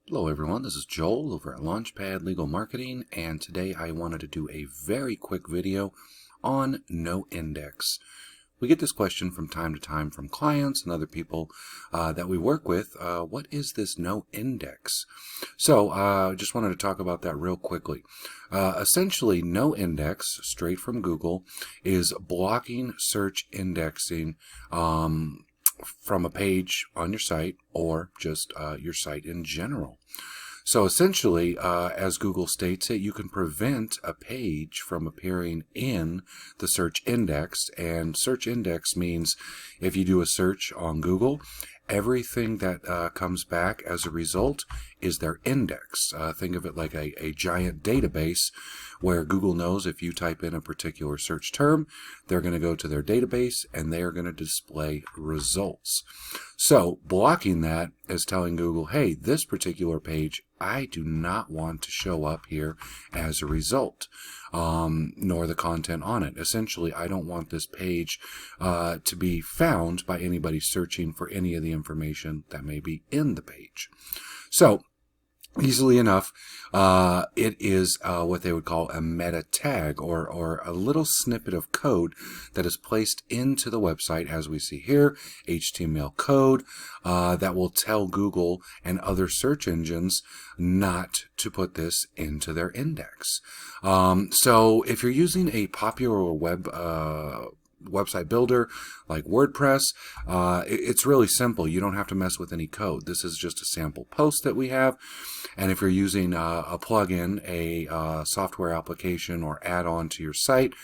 Hello everyone, this is Joel over at Launchpad Legal Marketing, and today I wanted to do a very quick video on noindex. We get this question from time to time from clients and other people that we work with. What is this noindex? So I just wanted to talk about that real quickly. Essentially, noindex, straight from Google, is blocking search indexing from a page on your site or just your site in general. So essentially, as Google states it, you can prevent a page from appearing in the search index. And search index means if you do a search on Google, everything that comes back as a result is their index. Think of it like a giant database where Google knows if you type in a particular search term, they're going to go to their database and they are going to display results. So blocking that is telling Google, hey, this particular page, I do not want to show up here as a result, nor the content on it. Essentially, I don't want this page to be found by anybody searching for any of the information that may be in the page. So easily enough, it is what they would call a meta tag, or a little snippet of code that is placed into the website, as we see here, HTML code that will tell Google and other search engines not to put this into their index. So if you're using a popular website builder like WordPress, it's really simple. You don't have to mess with any code. This is just a sample post that we have. And if you're using a plugin, a software application or add-on to your site,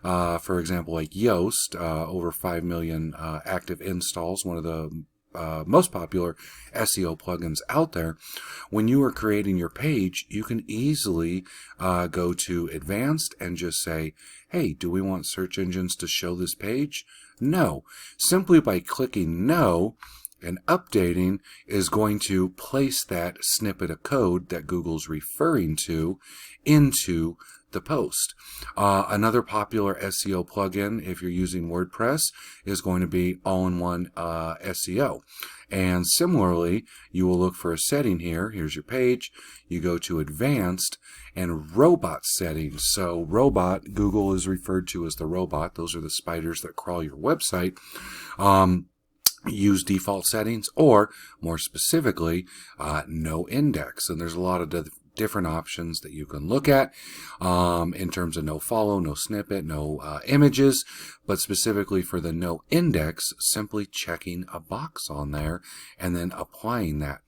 for example, like Yoast, over 5 million active installs, one of the most popular SEO plugins out there. When you are creating your page, you can easily go to advanced and just say, hey, do we want search engines to show this page? No. Simply by clicking no and updating is going to place that snippet of code that Google's referring to into the post. Another popular SEO plugin, if you're using WordPress, is going to be all-in-one SEO. And similarly, you will look for a setting here. Here's your page. You go to advanced and robot settings. So robot, Google is referred to as the robot. Those are the spiders that crawl your website. Use default settings, or more specifically, noindex. And there's a lot of different options that you can look at in terms of no follow, no snippet, no images, but specifically for the noindex, simply checking a box on there and then applying that.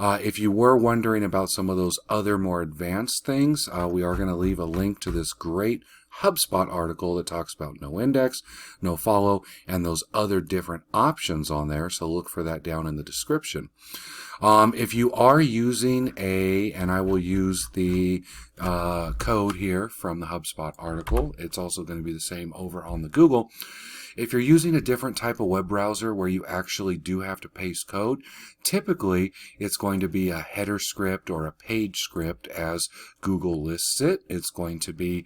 If you were wondering about some of those other more advanced things, we are going to leave a link to this great HubSpot article that talks about noindex, nofollow, and those other different options on there. So look for that down in the description. If you are using and I will use the code here from the HubSpot article, it's also going to be the same over on the Google. If you're using a different type of web browser where you actually do have to paste code, typically it's going to be a header script or a page script as Google lists it. It's going to be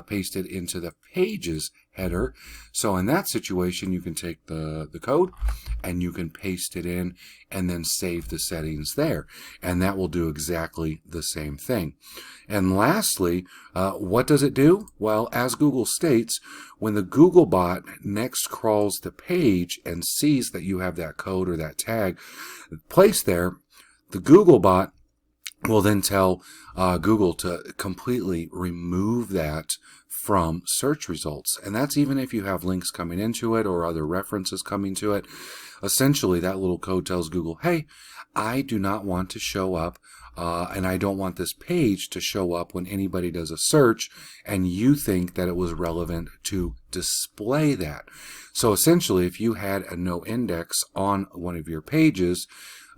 pasted into the pages header. So in that situation, you can take the code and you can paste it in and then save the settings there. And that will do exactly the same thing. And lastly, what does it do? Well, as Google states, when the Google bot next crawls the page and sees that you have that code or that tag placed there, the Google bot will then tell Google to completely remove that from search results. And that's even if you have links coming into it or other references coming to it. Essentially, that little code tells Google, hey, I do not want to show up and I don't want this page to show up when anybody does a search and you think that it was relevant to display that. So essentially, if you had a noindex on one of your pages,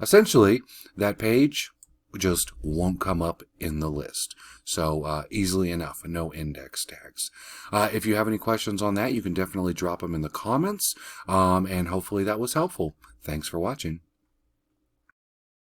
essentially that page just won't come up in the list. So easily enough, noindex tags. If you have any questions on that, you can definitely drop them in the comments, and hopefully that was helpful. Thanks for watching.